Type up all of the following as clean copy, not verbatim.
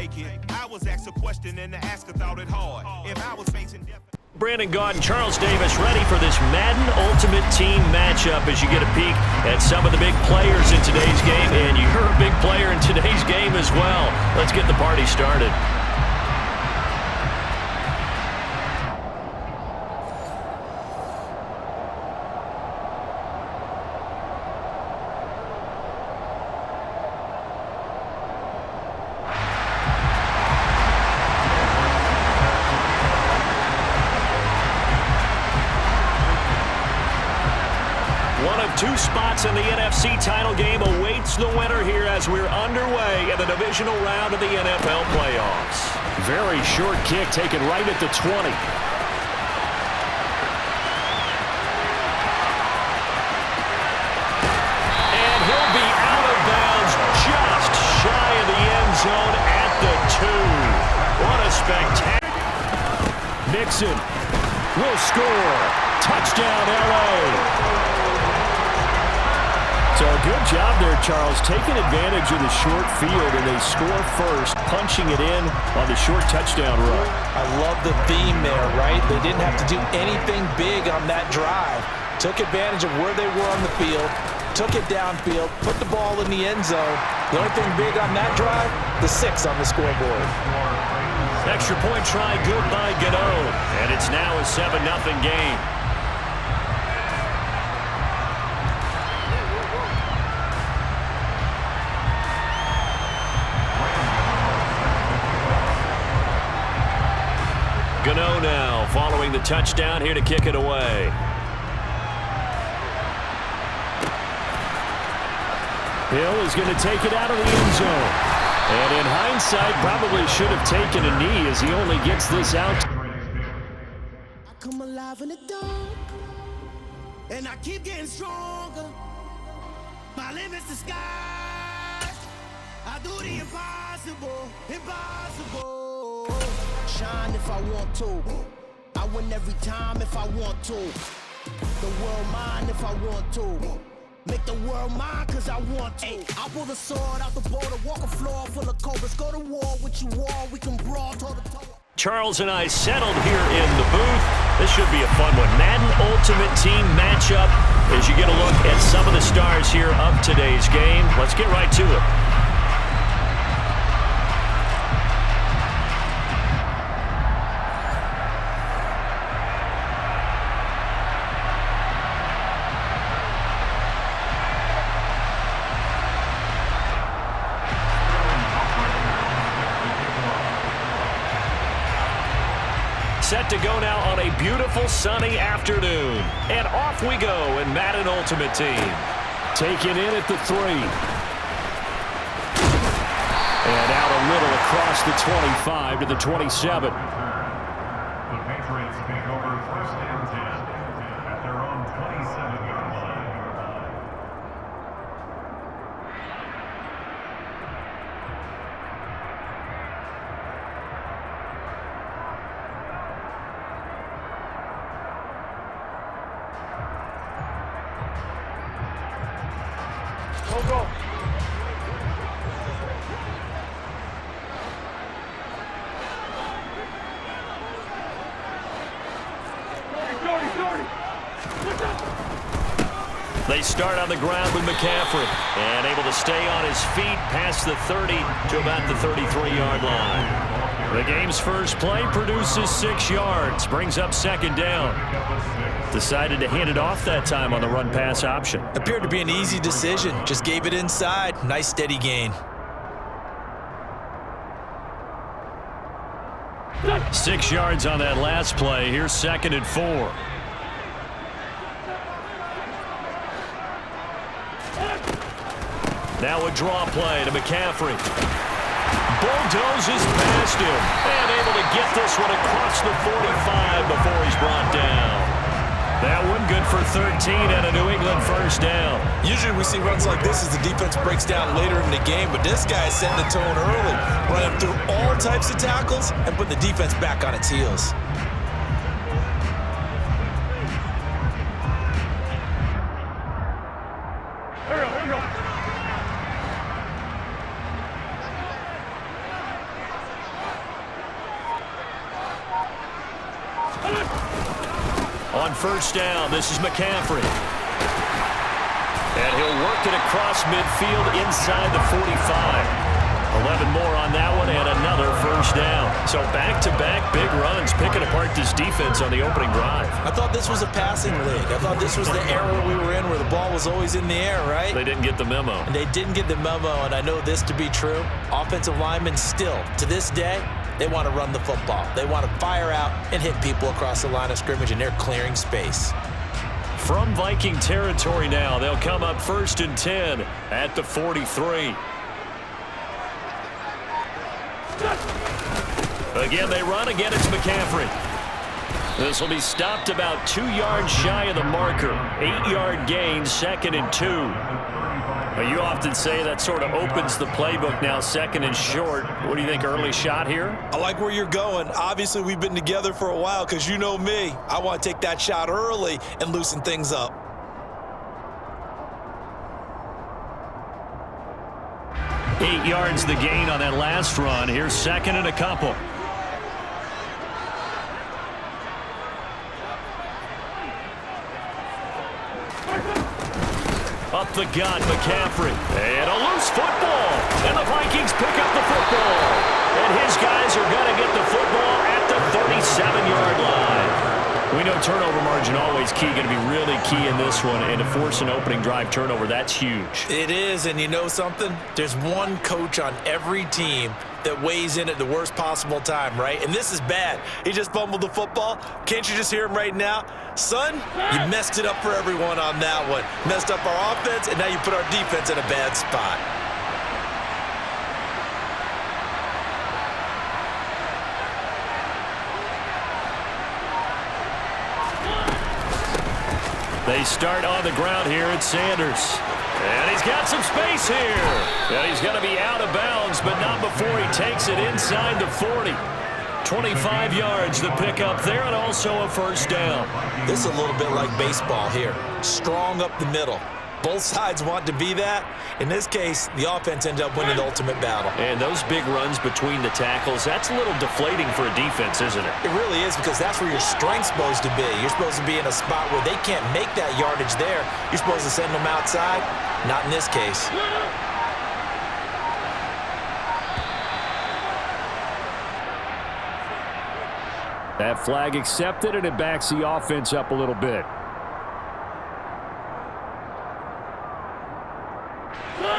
make it. I was asked a question and the asker thought it hard. If I was facing death. Brandon Gaud and Charles Davis ready for this Madden Ultimate Team matchup as you get a peek at some of the big players in today's game, and you're a big player in today's game as well. Let's get the party started. One of two spots in the NFC title game awaits the winner here as we're underway in the divisional round of the NFL playoffs. Very short kick taken right at the 20. And he'll be out of bounds just shy of the end zone at the 2. What a spectacular. Mixon will score. Touchdown, L.A. So good job there, Charles, taking advantage of the short field, and they score first, punching it in on the short touchdown run. I love the theme there, right? They didn't have to do anything big on that drive. Took advantage of where they were on the field, took it downfield, put the ball in the end zone. The only thing big on that drive, the 6 on the scoreboard. Extra point try good by Gano, and it's now a 7-0 game. Gano now following the touchdown here to kick it away. Hill is going to take it out of the end zone. And in hindsight, probably should have taken a knee as he only gets this out. I come alive in the dark, and I keep getting stronger. My limit's the sky. I do the impossible, impossible. Shine if I want to. I win every time if I want to. The world mine if I want to. Make the world mine cause I want to. I pull the sword out the border, walk a floor full of cobras. Go to war with you all, we can brawl toe to toe. Charles and I settled here in the booth. This should be a fun one. Madden Ultimate Team matchup as you get a look at some of the stars here of today's game. Let's get right to it. Set to go now on a beautiful sunny afternoon. And off we go in Madden Ultimate Team. Taken in at the 3. And out a little across the 25 to the 27. The Patriots take over 1st and 10 at their own 27-yard line. Go. They start on the ground with McCaffrey and able to stay on his feet past the 30 to about the 33-yard line. The game's first play produces 6 yards, brings up 2nd down. Decided to hand it off that time on the run-pass option. Appeared to be an easy decision. Just gave it inside. Nice steady gain. 6 yards on that last play. Here's 2nd and 4. Now a draw play to McCaffrey. Bulldozes past him and able to get this one across the 45 before he's brought down. That one good for 13 and a New England 1st down. Usually we see runs like this as the defense breaks down later in the game, but this guy is setting the tone early, running through all types of tackles and putting the defense back on its heels. On first down, this is McCaffrey. And he'll work it across midfield inside the 45. 11 more on that one and another first down. So back-to-back big runs picking apart this defense on the opening drive. I thought this was a passing league. I thought this was the era we were in where the ball was always in the air, right? They didn't get the memo. And they didn't get the memo, and I know this to be true. Offensive linemen still, to this day, they want to run the football. They want to fire out and hit people across the line of scrimmage, and they're clearing space. From Viking territory now, they'll come up 1st and 10 at the 43. Again, they run. Again, it's McCaffrey. This will be stopped about 2 yards shy of the marker. 8-yard gain, 2nd and 2. You often say that sort of opens the playbook now, 2nd and short. What do you think, early shot here? I like where you're going. Obviously, we've been together for a while because you know me. I want to take that shot early and loosen things up. Eight yards the gain on that last run. Here's 2nd and a couple. Up the gut, McCaffrey. And a loose football. And the Vikings pick up the football. And his guys are going to get the football at the 37-yard line. We know turnover margin always key, going to be really key in this one. And to force an opening drive turnover, that's huge. It is, and you know something? There's one coach on every team that weighs in at the worst possible time, right? And this is bad. He just fumbled the football. Can't you just hear him right now? Son, you messed it up for everyone on that one. Messed up our offense, and now you put our defense in a bad spot. They start on the ground here at Sanders. And he's got some space here. And he's going to be out of bounds, but not before he takes it inside the 40. 25 yards the pickup there, and also a first down. This is a little bit like baseball here. Strong up the middle. Both sides want to be that. In this case, the offense ended up winning the ultimate battle. And those big runs between the tackles, that's a little deflating for a defense, isn't it? It really is, because that's where your strength's supposed to be. You're supposed to be in a spot where they can't make that yardage there. You're supposed to send them outside. Not in this case. That flag accepted, and it backs the offense up a little bit.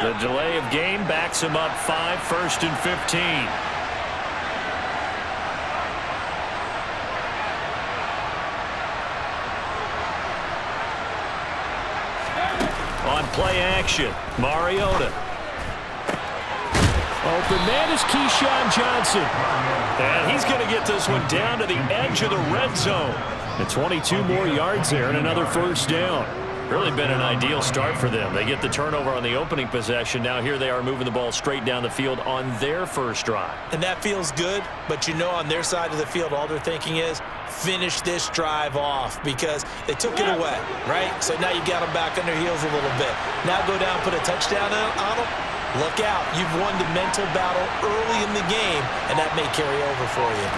The delay of game backs him up 5, 1st and 15. On play action, Mariota. Open man is Keyshawn Johnson. And he's going to get this one down to the edge of the red zone. And 22 more yards there and another first down. Really been an ideal start for them. They get the turnover on the opening possession. Now here they are moving the ball straight down the field on their first drive. And that feels good, but you know on their side of the field all they're thinking is finish this drive off because they took it away, right? So now you got them back on their heels a little bit. Now go down, put a touchdown on them. Look out. You've won the mental battle early in the game, and that may carry over for you.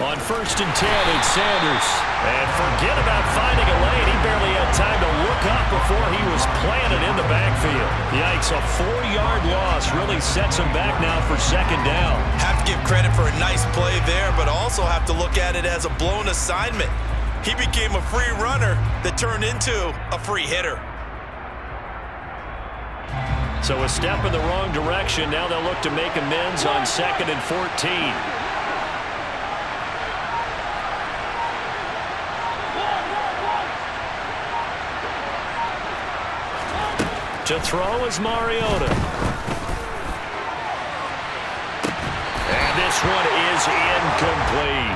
On 1st and 10, it's Sanders. And forget about finding a lane. He barely had time to look up before he was planted in the backfield. Yikes, a 4-yard loss really sets him back now for 2nd down. Have to give credit for a nice play there, but also have to look at it as a blown assignment. He became a free runner that turned into a free hitter. So a step in the wrong direction. Now they'll look to make amends on 2nd and 14. To throw is Mariota. And this one is incomplete.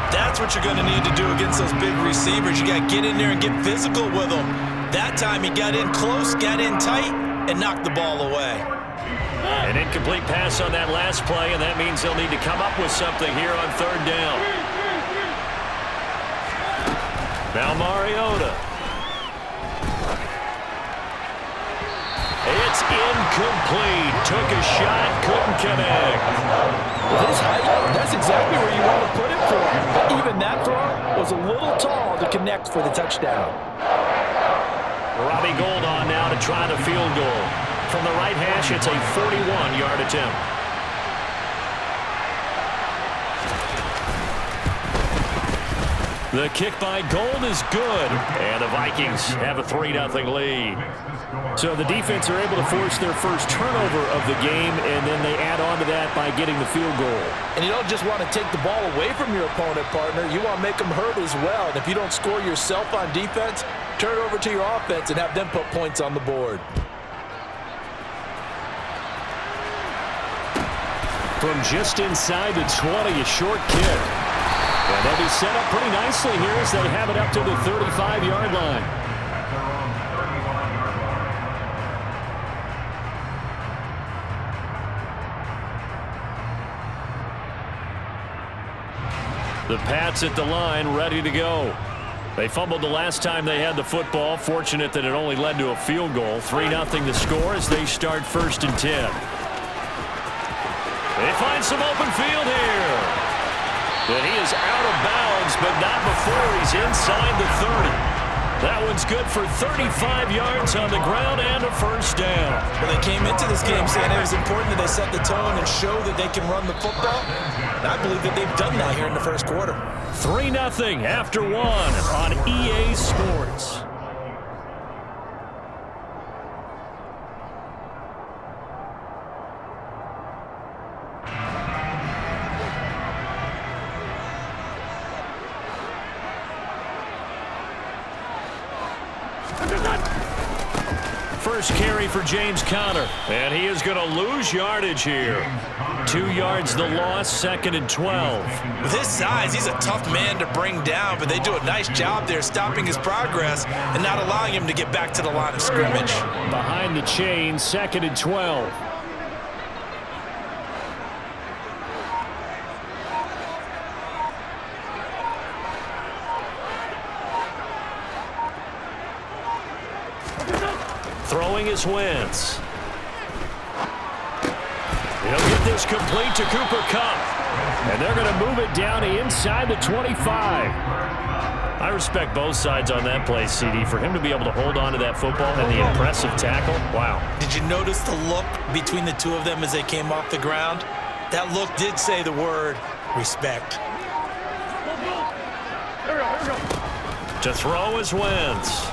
That's what you're going to need to do against those big receivers. You got to get in there and get physical with them. That time he got in close, got in tight, and knocked the ball away. An incomplete pass on that last play, and that means they'll need to come up with something here on 3rd down. Now Mariota. It's incomplete. Took a shot, couldn't connect. With his height, that's exactly where you want to put it for him. But even that throw, was a little tall to connect for the touchdown. Robbie Gould on now to try the field goal. From the right hash, it's a 41-yard attempt. The kick by Gould is good, and the Vikings have a 3-0 lead. So the defense are able to force their first turnover of the game, and then they add on to that by getting the field goal. And you don't just want to take the ball away from your opponent, partner. You want to make them hurt as well. And if you don't score yourself on defense, turn it over to your offense and have them put points on the board. From just inside the 20, a short kick. And they'll be set up pretty nicely here as they have it up to the 35-yard line. The Pats at the line, ready to go. They fumbled the last time they had the football. Fortunate that it only led to a field goal. 3-0 the score as they start 1st and 10. They find some open field here. But he is out of bounds, but not before he's inside the 30. That one's good for 35 yards on the ground and a first down. Well, they came into this game saying it was important that they set the tone and show that they can run the football. And I believe that they've done that here in the first quarter. 3-0 after 1 on EA Sports. First carry for James Conner, and he is going to lose yardage here. 2 yards the loss, 2nd and 12. With his size, he's a tough man to bring down, but they do a nice job there stopping his progress and not allowing him to get back to the line of scrimmage. Behind the chain, 2nd and 12. Throwing is Wentz. He'll get this complete to Cooper Kupp. And they're going to move it down to inside the 25. I respect both sides on that play, CD. For him to be able to hold on to that football and the impressive tackle, wow. Did you notice the look between the two of them as they came off the ground? That look did say the word respect. To throw is Wentz.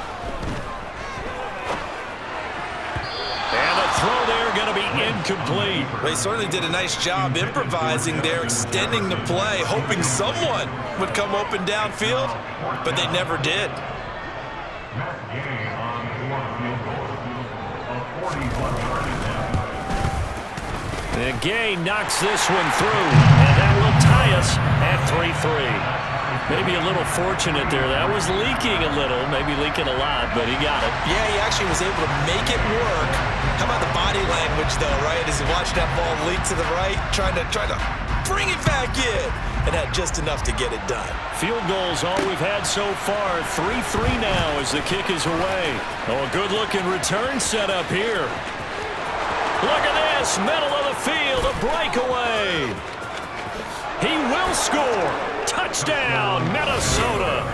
And the throw there going to be incomplete. Well, they certainly did a nice job improvising there, extending the play, hoping someone would come open downfield, but they never did. And Gay knocks this one through, and that will tie us at 3-3. Maybe a little fortunate there. That was leaking a little, maybe leaking a lot, but he got it. Yeah, he actually was able to make it work. How about the body language, though, right? As he watched that ball leak to the right, trying to bring it back in, and had just enough to get it done. Field goals all we've had so far. 3-3 now as the kick is away. Oh, a good-looking return set up here. Look at this, middle of the field, a breakaway. He will score. Touchdown, Minnesota.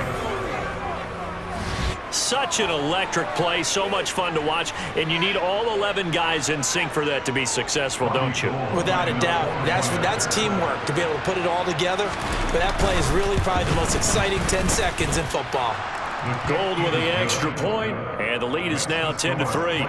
Such an electric play, so much fun to watch, and you need all 11 guys in sync for that to be successful, don't you? Without a doubt. That's teamwork, to be able to put it all together. But that play is really probably the most exciting 10 seconds in football. Gould with the extra point, and the lead is now 10-3.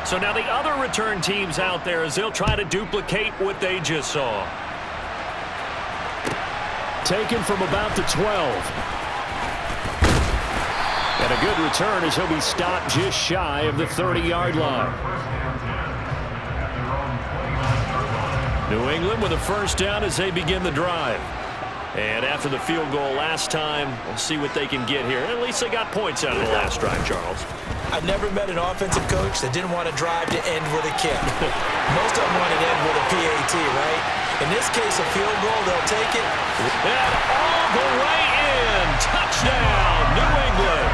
So now the other return teams out there as they'll try to duplicate what they just saw. Taken from about the 12. And a good return as he'll be stopped just shy of the 30-yard line. New England with a first down as they begin the drive. And after the field goal last time, we'll see what they can get here. At least they got points out of the last drive, Charles. I've never met an offensive coach that didn't want to drive to end with a kick. Most of them want to end with a PAT, right? In this case, a field goal, they'll take it. And all the way in. Touchdown, New England.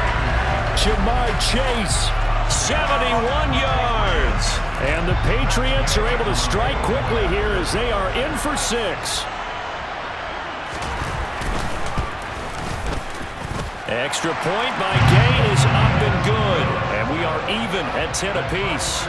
Jamar Chase 71 yards. And the Patriots are able to strike quickly here as they are in for 6. Extra point by Gay is up and good. And we are even at 10 apiece.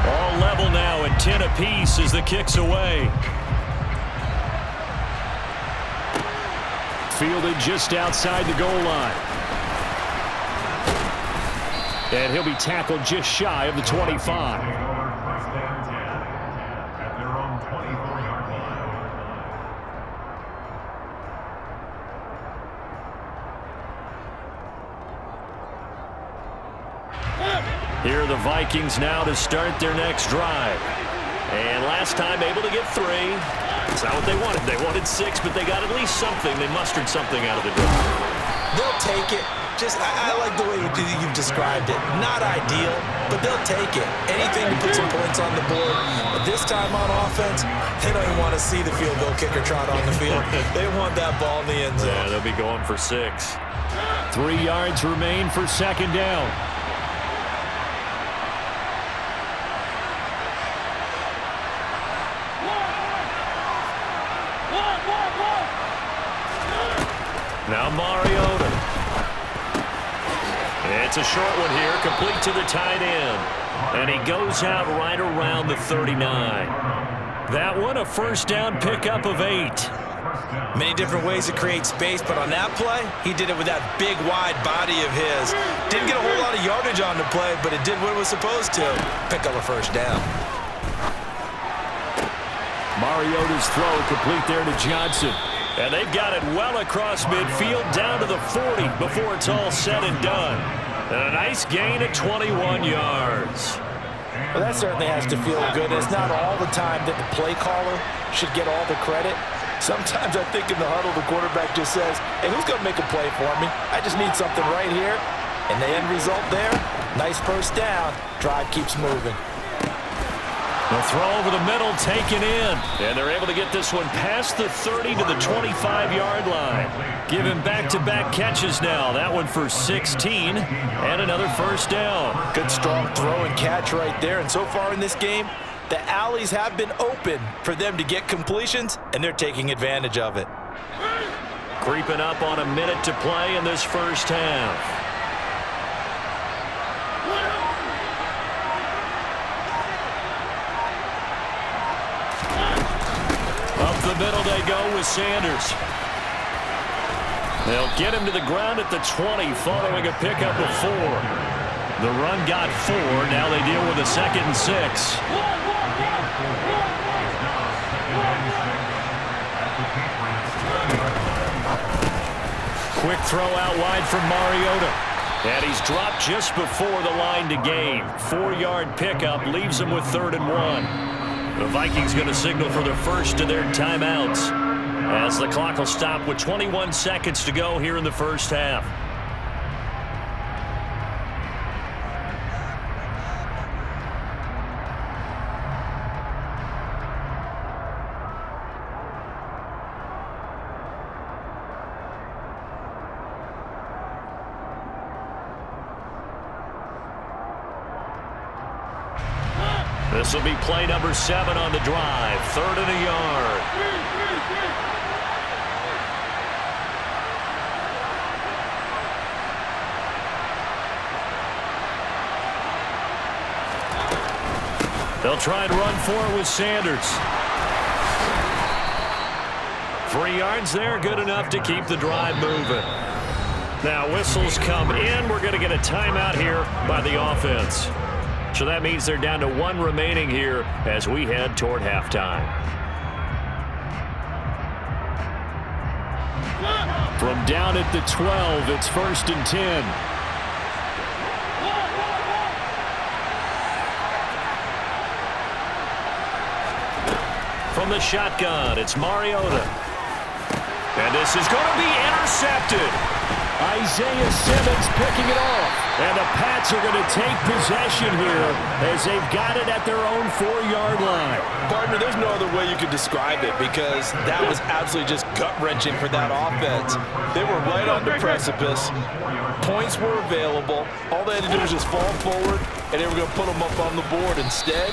All level now at 10 apiece as the kick's away. Fielded just outside the goal line. And he'll be tackled just shy of the 25. First down 10 at their own 24-yard line. Here are the Vikings now to start their next drive. And last time able to get 3. It's not what they wanted. They wanted 6, but they got at least something. They mustered something out of the drive. They'll take it. I like the way you've described it. Not ideal, but they'll take it. Anything to put some points on the board. But this time on offense, they don't even want to see the field goal kicker trot on the field. They want that ball in the end zone. Yeah, they'll be going for 6. 3 yards remain for second down. Now Mariota. It's a short one here, complete to the tight end. And he goes out right around the 39. That one, a first down pickup of 8. Many different ways to create space, but on that play, he did it with that big, wide body of his. Didn't get a whole lot of yardage on the play, but it did what it was supposed to. Pick up a first down. Mariota's throw complete there to Johnson. And they've got it well across midfield down to the 40 before it's all said and done. And a nice gain at 21 yards. Well, that certainly has to feel good. It's not all the time that the play caller should get all the credit. Sometimes I think in the huddle, the quarterback just says, hey, who's going to make a play for me? I just need something right here. And the end result there, nice first down. Drive keeps moving. The throw over the middle taken in. And they're able to get this one past the 30 to the 25-yard line. Give him back-to-back catches now. That one for 16 and another first down. Good strong throw and catch right there. And so far in this game, the alleys have been open for them to get completions, and they're taking advantage of it. Creeping up on a minute to play in this first half. Up the middle they go with Sanders. They'll get him to the ground at the 20 following a pickup of 4. The run got 4. Now they deal with a 2nd and 6. Quick throw out wide from Mariota. And he's dropped just before the line to gain. 4-yard pickup leaves him with 3rd and 1. The Vikings going to signal for their first of their timeouts as the clock will stop with 21 seconds to go here in the first half. This will be play number 7 on the drive. 3rd and a yard. They'll try and run for it with Sanders. 3 yards there, good enough to keep the drive moving. Now whistles come in. We're going to get a timeout here by the offense. So that means they're down to 1 remaining here as we head toward halftime. From down at the 12, it's 1st and 10. From the shotgun, it's Mariota. And this is going to be intercepted. Isaiah Simmons picking it off. And the Pats are going to take possession here as they've got it at their own 4-yard line. Partner, there's no other way you could describe it because that was absolutely just gut-wrenching for that offense. They were right on the precipice. Points were available. All they had to do was just fall forward, and they were going to put them up on the board. Instead,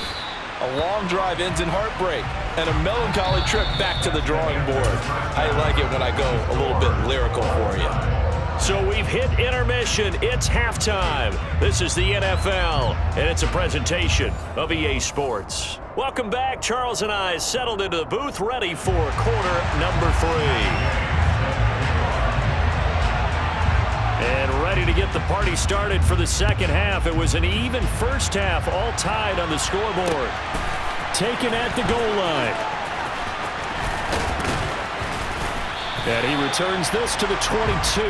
a long drive ends in heartbreak and a melancholy trip back to the drawing board. I like it when I go a little bit lyrical for you. So we've hit intermission. It's halftime. This is the NFL, and it's a presentation of EA Sports. Welcome back. Charles and I settled into the booth, ready for quarter number 3. And ready to get the party started for the second half. It was an even first half, all tied on the scoreboard. Taken at the goal line. And he returns this to the 22.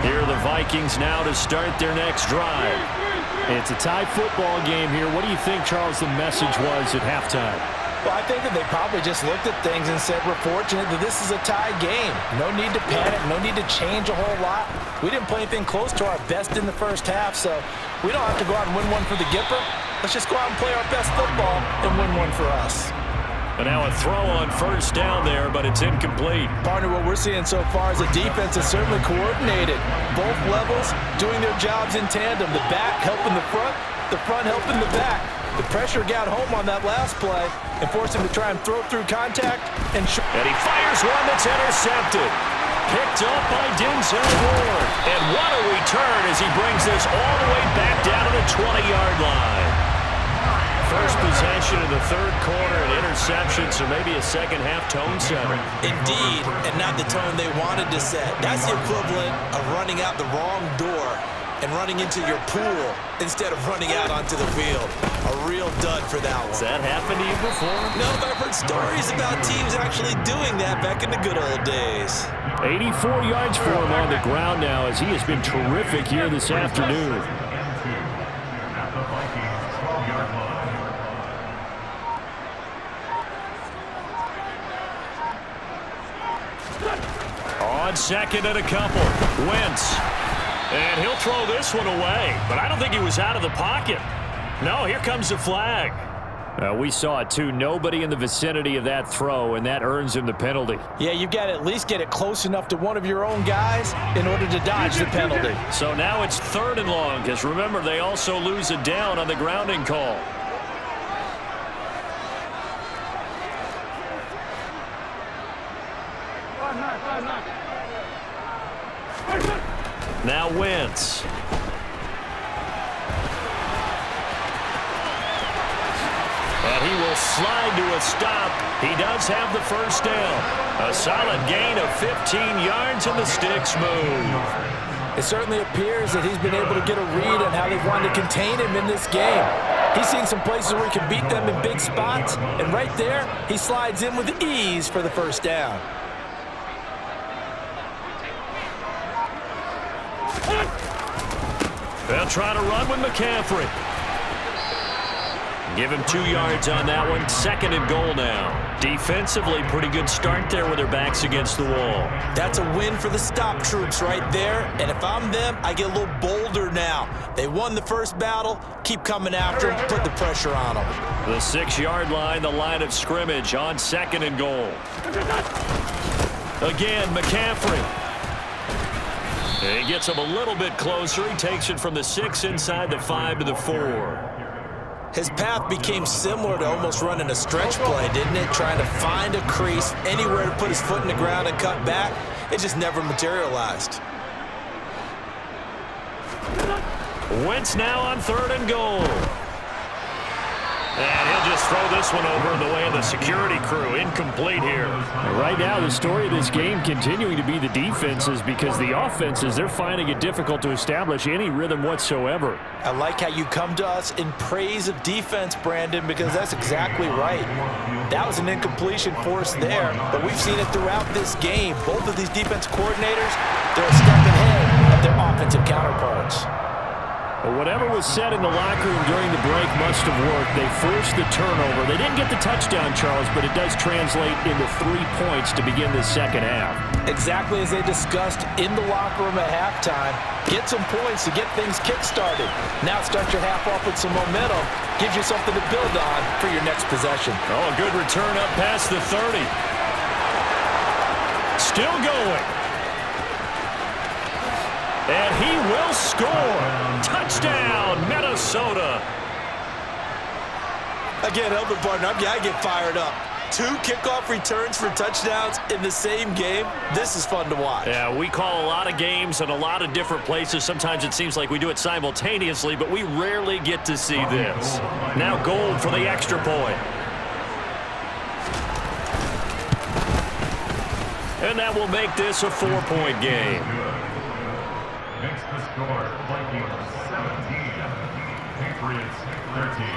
Here are the Vikings now to start their next drive. It's a tie football game here. What do you think, Charles, the message was at halftime? Well, I think that they probably just looked at things and said, we're fortunate that this is a tie game. No need to panic, no need to change a whole lot. We didn't play anything close to our best in the first half, so we don't have to go out and win one for the Gipper. Let's just go out and play our best football and win one for us. And now a throw on first down there, but it's incomplete. Partner, what we're seeing so far is the defense is certainly coordinated. Both levels doing their jobs in tandem. The back helping the front helping the back. The pressure got home on that last play and forced him to try and throw through contact. And he fires one that's intercepted. Picked up by Denzel Ward. And what a return as he brings this all the way back down to the 20-yard line. First possession of the third quarter, an interception, so maybe a second-half tone setter. Indeed, and not the tone they wanted to set. That's the equivalent of running out the wrong door and running into your pool instead of running out onto the field. A real dud for that one. Has that happened to you before? No, but I've heard stories about teams actually doing that back in the good old days. 84 yards for him on the ground now as he has been terrific here this afternoon. On second and a couple, Wentz. And he'll throw this one away, but I don't think he was out of the pocket. No, here comes the flag. We saw it too. Nobody in the vicinity of that throw, and that earns him the penalty. Yeah, you've got to at least get it close enough to one of your own guys in order to dodge the penalty. So now it's 3rd and long, because remember, they also lose a down on the grounding call. Now Wentz. And he will slide to a stop. He does have the first down. A solid gain of 15 yards, and the sticks move. It certainly appears that he's been able to get a read on how they've wanted to contain him in this game. He's seen some places where he can beat them in big spots, and right there, he slides in with ease for the first down. They'll try to run with McCaffrey. Give him 2 yards on that one. 2nd and goal now. Defensively, pretty good start there with their backs against the wall. That's a win for the stop troops right there. And if I'm them, I get a little bolder now. They won the first battle. Keep coming after them. Put the pressure on them. The 6-yard line, the line of scrimmage on 2nd and goal. Again, McCaffrey. He gets him a little bit closer. He takes it from the 6 inside the 5 to the 4. His path became similar to almost running a stretch play, didn't it? Trying to find a crease, anywhere to put his foot in the ground and cut back. It just never materialized. Wentz now on 3rd and goal. And he'll just throw this one over in the way of the security crew. Incomplete here. Right now, the story of this game continuing to be the defenses, because the offenses, they're finding it difficult to establish any rhythm whatsoever. I like how you come to us in praise of defense, Brandon, because that's exactly right. That was an incompletion force there, but we've seen it throughout this game. Both of these defense coordinators, they're a step ahead of their offensive counterparts. Whatever was said in the locker room during the break must have worked. They forced the turnover. They didn't get the touchdown, Charles, but it does translate into 3 points to begin the second half. Exactly as they discussed in the locker room at halftime. Get some points to get things kick-started. Now start your half off with some momentum. Gives you something to build on for your next possession. Oh, a good return up past the 30. Still going. And he will score. Touchdown, Minnesota. Again, helping partner, I get fired up. 2 kickoff returns for touchdowns in the same game. This is fun to watch. Yeah, we call a lot of games in a lot of different places. Sometimes it seems like we do it simultaneously, but we rarely get to see this. Now Gold for the extra point. And that will make this a 4-point game. Makes the score Vikings 17, Patriots 13.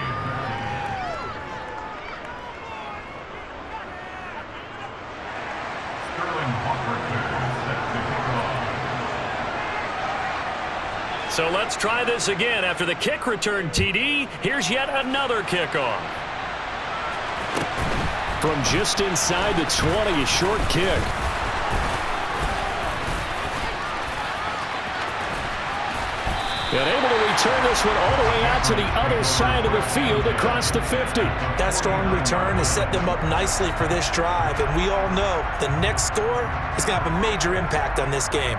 So let's try this again. After the kick return TD, here's yet another kickoff. From just inside the 20, a short kick. And able to return this one all the way out to the other side of the field across the 50. That strong return has set them up nicely for this drive, and we all know the next score is going to have a major impact on this game.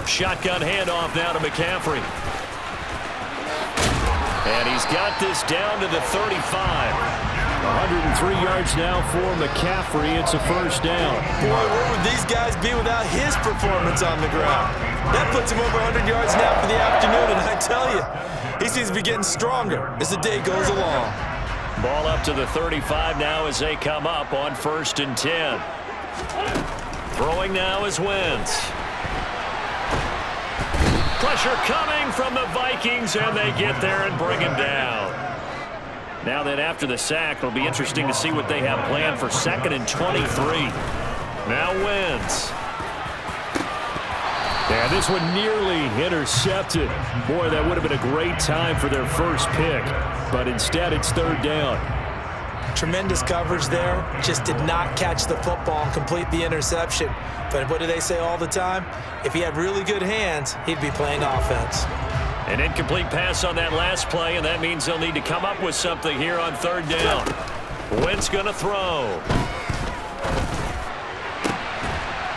Shotgun handoff now to McCaffrey. And he's got this down to the 35. 103 yards now for McCaffrey. It's a first down. Boy, where would these guys be without his performance on the ground? That puts him over 100 yards now for the afternoon, and I tell you, he seems to be getting stronger as the day goes along. Ball up to the 35 now as they come up on 1st and 10. Throwing now is Wentz. Pressure coming from the Vikings, and they get there and bring him down. Now that after the sack, it'll be interesting to see what they have planned for 2nd and 23. Now Wentz. Yeah, this one nearly intercepted. Boy, that would have been a great time for their first pick, but instead it's 3rd down. Tremendous coverage there. Just did not catch the football and complete the interception. But what do they say all the time? If he had really good hands, he'd be playing offense. An incomplete pass on that last play, and that means they'll need to come up with something here on 3rd down. Wentz going to throw.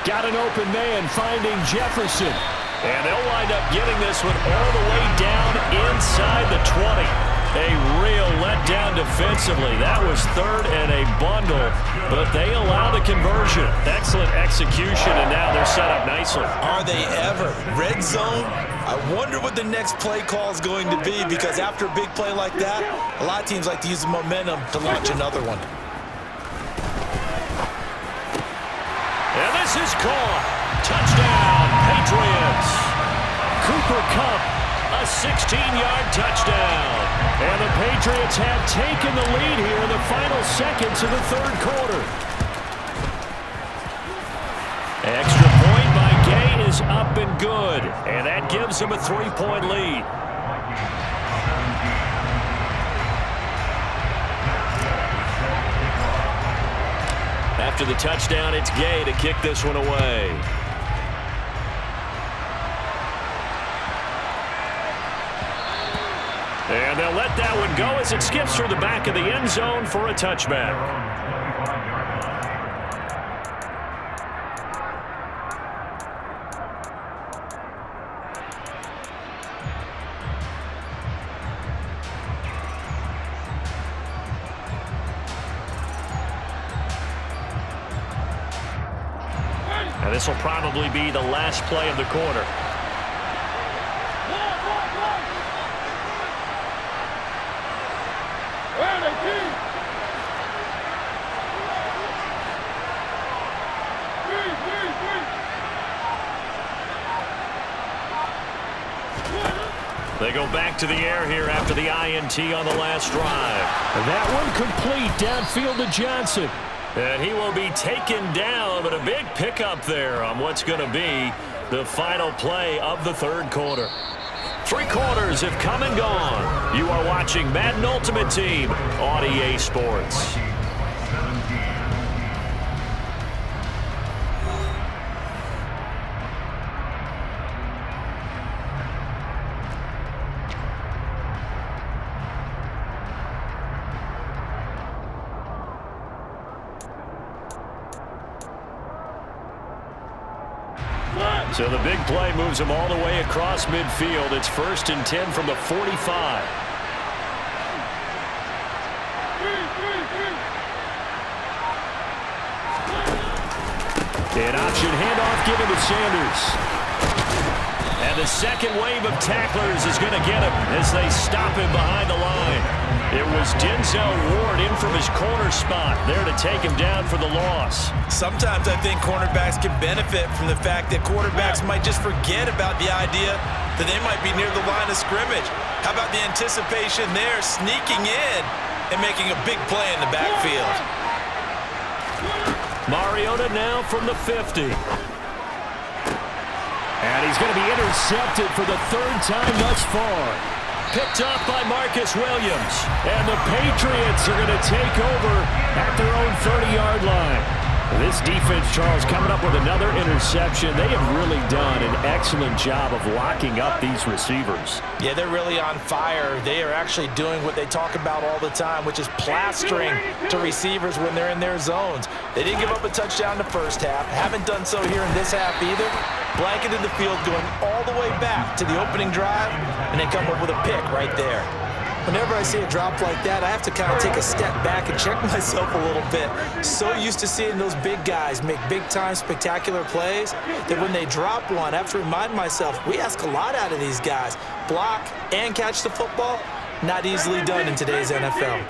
Got an open man finding Jefferson. And they'll wind up getting this one all the way down inside the 20. A real letdown defensively. That was 3rd and a bundle, but they allow the conversion. Excellent execution, and now they're set up nicely. Are they ever? Red zone? I wonder what the next play call is going to be, because after a big play like that, a lot of teams like to use the momentum to launch another one. And this is caught. Touchdown, Patriots. Cooper Kupp, a 16-yard touchdown. And the Patriots have taken the lead here in the final seconds of the 3rd quarter. Extra point by Gay is up and good. And that gives them a 3-point lead. After the touchdown, it's Gay to kick this one away. And they'll let that one go as it skips through the back of the end zone for a touchback. And this will probably be the last play of the quarter. go back to the air here after the INT on the last drive. And that one complete downfield to Johnson. And he will be taken down, but a big pickup there on what's going to be the final play of the third quarter. 3 quarters have come and gone. You are watching Madden Ultimate Team on EA Sports. So the big play moves him all the way across midfield. It's 1st and 10 from the 45. An option handoff given to Sanders. And the second wave of tacklers is going to get him as they stop him behind the line. It was Denzel Ward in from his corner spot there to take him down for the loss. Sometimes I think cornerbacks can benefit from the fact that quarterbacks might just forget about the idea that they might be near the line of scrimmage. How about the anticipation there, sneaking in and making a big play in the backfield? Mariota now from the 50. And he's going to be intercepted for the 3rd time thus far. Picked up by Marcus Williams. And the Patriots are going to take over at their own 30-yard line. This defense, Charles, coming up with another interception. They have really done an excellent job of locking up these receivers. Yeah, they're really on fire. They are actually doing what they talk about all the time, which is plastering to receivers when they're in their zones. They didn't give up a touchdown in the first half. Haven't done so here in this half either. Blanketed the field, going all the way back to the opening drive, and then come up with a pick right there. Whenever I see a drop like that, I have to kind of take a step back and check myself a little bit. So used to seeing those big guys make big-time spectacular plays that when they drop one, I have to remind myself, we ask a lot out of these guys. Block and catch the football, not easily done in today's NFL.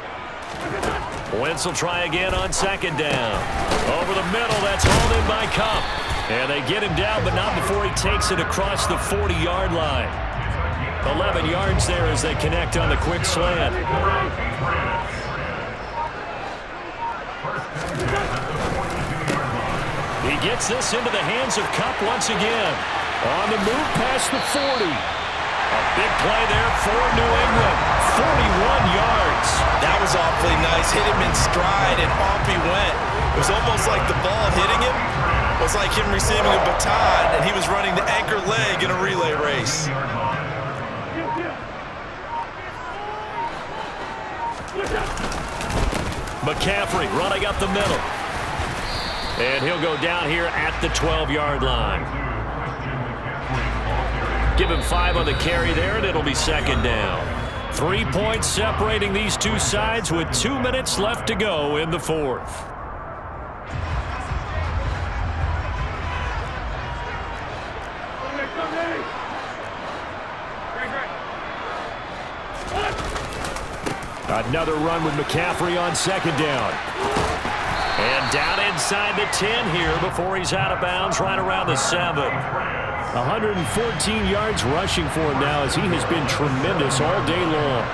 Wentz will try again on 2nd down. Over the middle, that's hauled in by Cup. And they get him down, but not before he takes it across the 40-yard line. 11 yards there as they connect on the quick slant. He gets this into the hands of Cup once again. On the move past the 40. A big play there for New England. 41 yards. That was awfully nice. Hit him in stride, and off he went. It was almost like the ball hitting him was like him receiving a baton, and he was running the anchor leg in a relay race. McCaffrey running up the middle. And he'll go down here at the 12-yard line. Give him 5 on the carry there, and it'll be 2nd down. 3 points separating these two sides with 2 minutes left to go in the 4th. Another run with McCaffrey on 2nd down. And down inside the 10 here before he's out of bounds right around the 7. 114 yards rushing for him now as he has been tremendous all day long.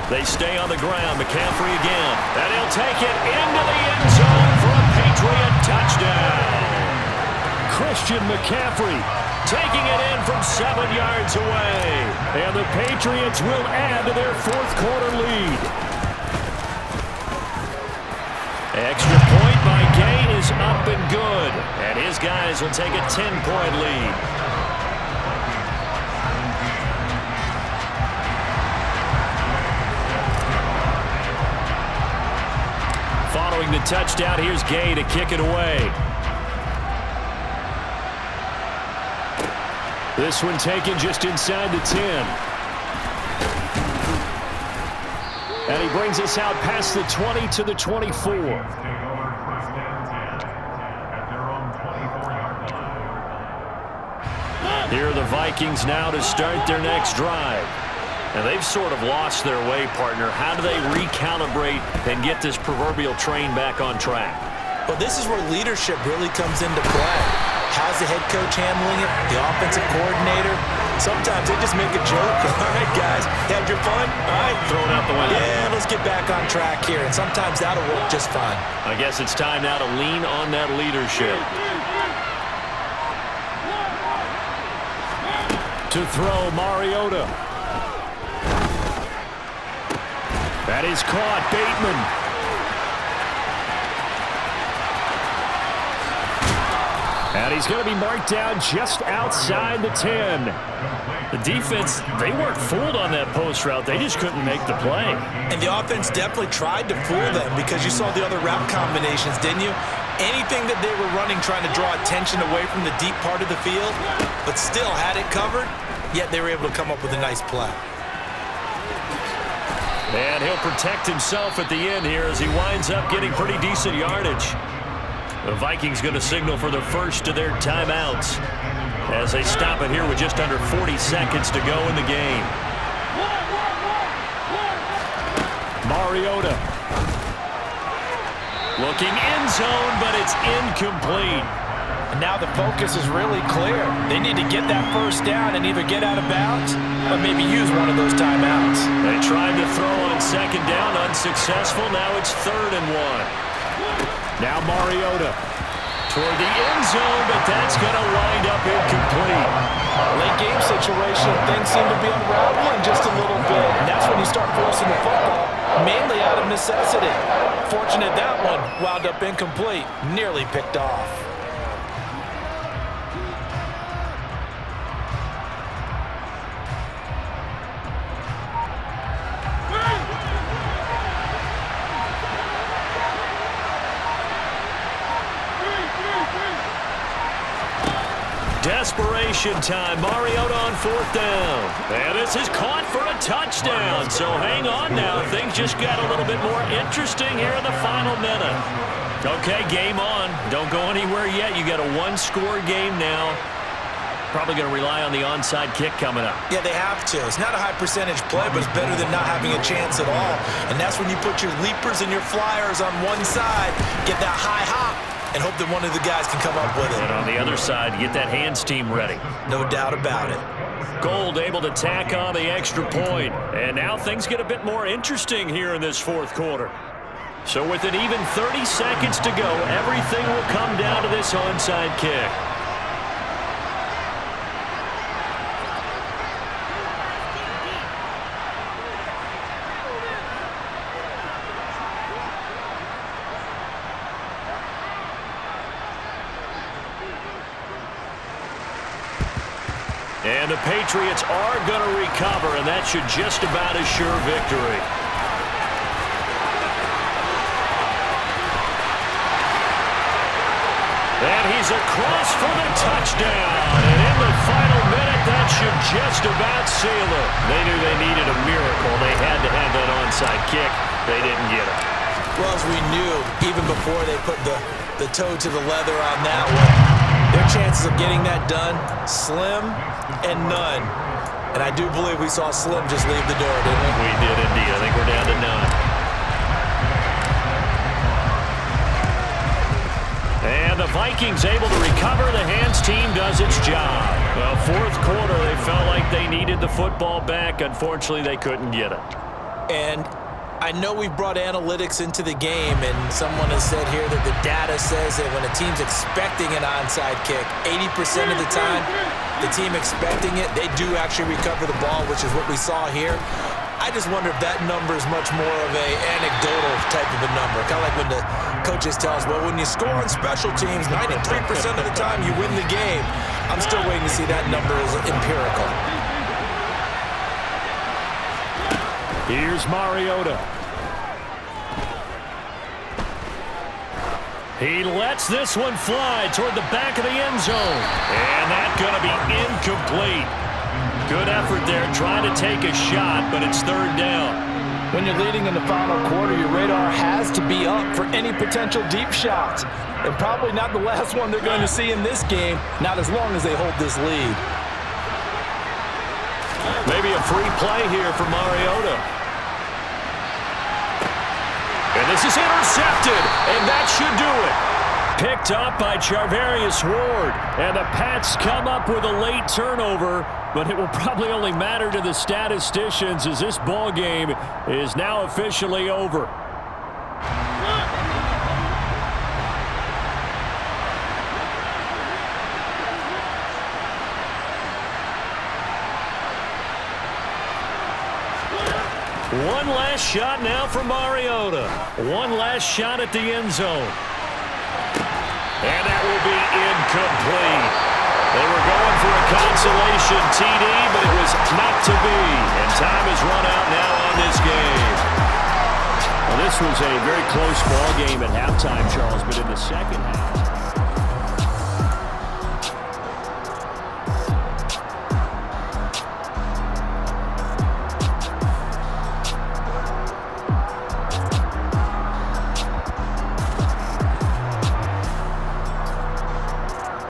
They stay on the ground. McCaffrey again. And he'll take it into the end zone for a Patriot touchdown. Christian McCaffrey taking it in from 7 yards away. And the Patriots will add to their 4th quarter lead. Extra point by Gay is up and good. And his guys will take a 10-point lead. Following the touchdown, here's Gay to kick it away. This one taken just inside the 10. And he brings us out past the 20 to the 24. Here are the Vikings now to start their next drive. And they've sort of lost their way, partner. How do they recalibrate and get this proverbial train back on track? Well, this is where leadership really comes into play. How's the head coach handling it? The offensive coordinator? Sometimes they just make a joke. All right, guys, you had your fun? All right. Throw it out the window. Yeah, let's get back on track here. And sometimes that'll work just fine. I guess it's time now to lean on that leadership. To throw, Mariota. That is caught, Bateman. And he's going to be marked down just outside the 10. The defense, they weren't fooled on that post route. They just couldn't make the play. And the offense definitely tried to fool them because you saw the other route combinations, didn't you? Anything that they were running trying to draw attention away from the deep part of the field, but still had it covered, yet they were able to come up with a nice play. And he'll protect himself at the end here as he winds up getting pretty decent yardage. The Vikings going to signal for the first of their timeouts as they stop it here with just under 40 seconds to go in the game. Mariota. Looking end zone, but it's incomplete. And now the focus is really clear. They need to get that first down and either get out of bounds or maybe use one of those timeouts. They tried to throw on second down, unsuccessful. Now it's 3rd and 1. Now Mariota toward the end zone, but that's going to wind up incomplete. Late game situation, things seem to be unraveling just a little bit. And that's when you start forcing the football, mainly out of necessity. Fortunate that one wound up incomplete, nearly picked off. Desperation time. Mariota on 4th down. And this is caught for a touchdown. So hang on now. Things just got a little bit more interesting here in the final minute. Okay, game on. Don't go anywhere yet. You got a one-score game now. Probably going to rely on the onside kick coming up. Yeah, they have to. It's not a high percentage play, but it's better than not having a chance at all. And that's when you put your leapers and your flyers on one side, get that high hop, and hope that one of the guys can come up with it. And on the other side, get that hands team ready. No doubt about it. Gold able to tack on the extra point. And now things get a bit more interesting here in this 4th quarter. So with an even 30 seconds to go, everything will come down to this onside kick. And the Patriots are going to recover, and that should just about assure victory. And he's across for the touchdown. And in the final minute, that should just about seal it. They knew they needed a miracle. They had to have that onside kick. They didn't get it. Well, as we knew, even before they put the toe to the leather on that one, their chances of getting that done, slim and none. And I do believe we saw Slim just leave the door, didn't we? We did indeed. I think we're down to none. And the Vikings able to recover. The hands team does its job. Well, 4th quarter, they felt like they needed the football back. Unfortunately, they couldn't get it. And I know we've brought analytics into the game, and someone has said here that the data says that when a team's expecting an onside kick, 80% of the time, the team expecting it, they do actually recover the ball, which is what we saw here. I just wonder if that number is much more of a anecdotal type of a number. Kind of like when the coaches tell us, well, when you score on special teams, 93% of the time you win the game. I'm still waiting to see that number as empirical. Here's Mariota. He lets this one fly toward the back of the end zone. And that's going to be incomplete. Good effort there, trying to take a shot, but it's 3rd down. When you're leading in the final quarter, your radar has to be up for any potential deep shots. And probably not the last one they're going to see in this game, not as long as they hold this lead. Maybe a free play here for Mariota. And this is intercepted, and that should do it. Picked up by Charvarius Ward. And the Pats come up with a late turnover, but it will probably only matter to the statisticians as this ball game is now officially over. One last shot now for Mariota. One last shot at the end zone. And that will be incomplete. They were going for a consolation TD, but it was not to be. And time has run out now on this game. Well, this was a very close ball game at halftime, Charles, but in the second half.